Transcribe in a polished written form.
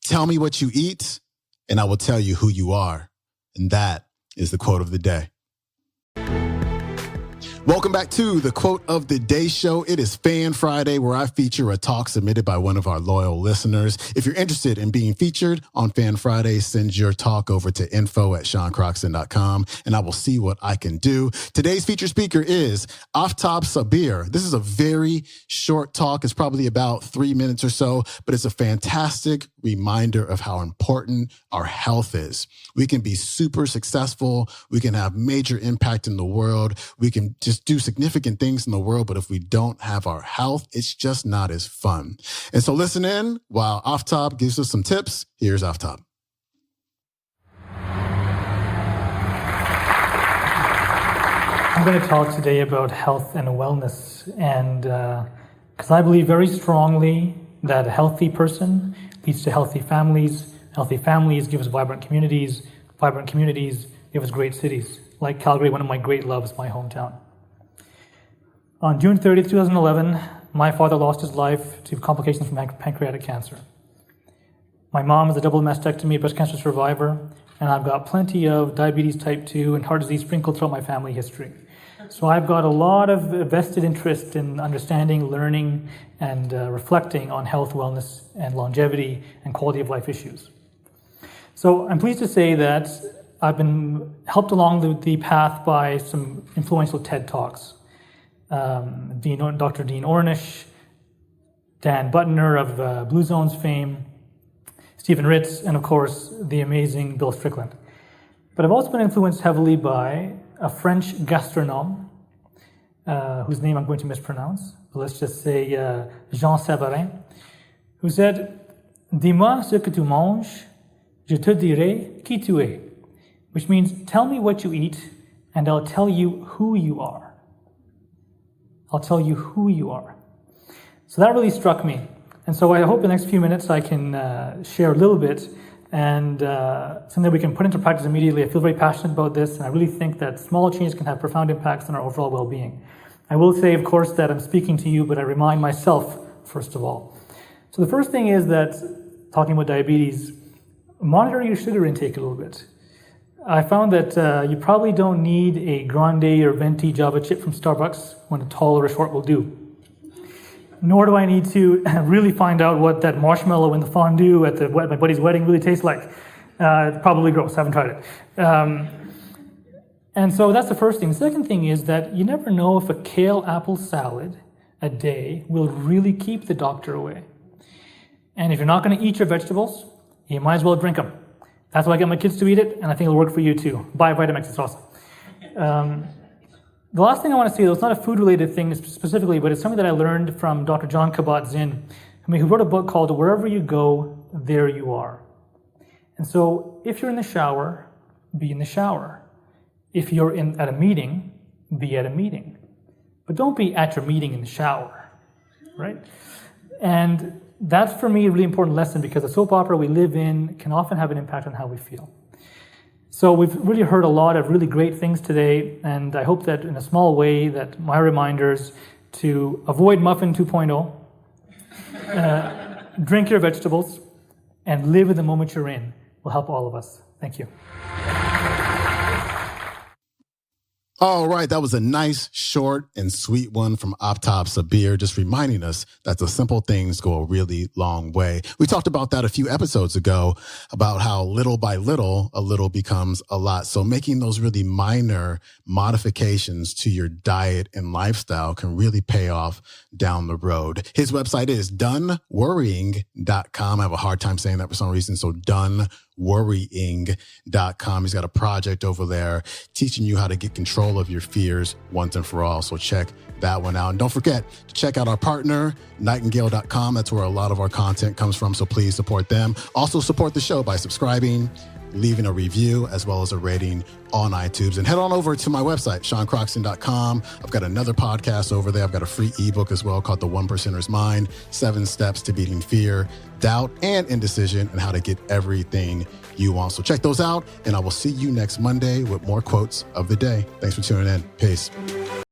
Tell me what you eat, and I will tell you who you are. And that is the quote of the day. Welcome back to the Quote of the Day show. It is Fan Friday, where I feature a talk submitted by one of our loyal listeners. If you're interested in being featured on Fan Friday, send your talk over to info@seancroxton.com, and I will see what I can do. Today's featured speaker is Aftab Sabir. This is a very short talk. It's probably about 3 minutes or so, but it's a fantastic reminder of how important our health is. We can be super successful. We can have major impact in the world. We can just do significant things in the world, but if we don't have our health, it's just not as fun. And so listen in while Aftab gives us some tips. Here's Aftab. I'm going to talk today about health and wellness, and because I believe very strongly that a healthy person leads to healthy families. Healthy families give us vibrant communities give us great cities, like Calgary, one of my great loves, my hometown. On June 30th, 2011, my father lost his life to complications from pancreatic cancer. My mom is a double mastectomy breast cancer survivor, and I've got plenty of diabetes type 2 and heart disease sprinkled throughout my family history. So I've got a lot of vested interest in understanding, learning, and reflecting on health, wellness, and longevity and quality of life issues. So I'm pleased to say that I've been helped along the path by some influential TED Talks. Dr. Dean Ornish, Dan Butner of Blue Zones fame, Stephen Ritz, and of course, the amazing Bill Strickland. But I've also been influenced heavily by a French gastronome, whose name I'm going to mispronounce, but let's just say Jean Savarin, who said, "Dis-moi ce que tu manges, je te dirai qui tu es," which means, tell me what you eat, and I'll tell you who you are. I'll tell you who you are. So that really struck me. And so I hope in the next few minutes I can share a little bit and something that we can put into practice immediately. I feel very passionate about this, and I really think that small changes can have profound impacts on our overall well-being. I will say, of course, that I'm speaking to you, but I remind myself, first of all. So the first thing is that, talking about diabetes, monitor your sugar intake a little bit. I found that you probably don't need a grande or venti Java chip from Starbucks when a tall or a short will do. Nor do I need to really find out what that marshmallow in the fondue at my buddy's wedding really tastes like. It's probably gross, I haven't tried it. And so that's the first thing. The second thing is that you never know if a kale apple salad a day will really keep the doctor away. And if you're not going to eat your vegetables, you might as well drink them. That's why I get my kids to eat it, and I think it'll work for you too. Buy Vitamix, it's awesome. The last thing I want to say, though, it's not a food-related thing specifically, but it's something that I learned from Dr. John Kabat-Zinn, who wrote a book called Wherever You Go, There You Are. And so if you're in the shower, be in the shower. If you're at a meeting, be at a meeting. But don't be at your meeting in the shower, right? And that's, for me, a really important lesson, because the soap opera we live in can often have an impact on how we feel. So we've really heard a lot of really great things today, and I hope that in a small way that my reminders to avoid Muffin 2.0, drink your vegetables, and live in the moment you're in will help all of us. Thank you. All right, that was a nice, short, and sweet one from Aftab Sabir, just reminding us that the simple things go a really long way. We talked about that a few episodes ago, about how little by little, a little becomes a lot. So making those really minor modifications to your diet and lifestyle can really pay off down the road. His website is doneworrying.com. I have a hard time saying that for some reason, so doneworrying.com. He's got a project over there teaching you how to get control of your fears once and for all. So check that one out. And don't forget to check out our partner, nightingale.com. That's where a lot of our content comes from. So please support them. Also support the show by subscribing, leaving a review, as well as a rating on iTunes. And head on over to my website, seancroxton.com. I've got another podcast over there. I've got a free ebook as well called The One Percenter's Mind, 7 Steps to Beating Fear, Doubt, and Indecision, and how to get everything you want. So check those out, and I will see you next Monday with more quotes of the day. Thanks for tuning in. Peace.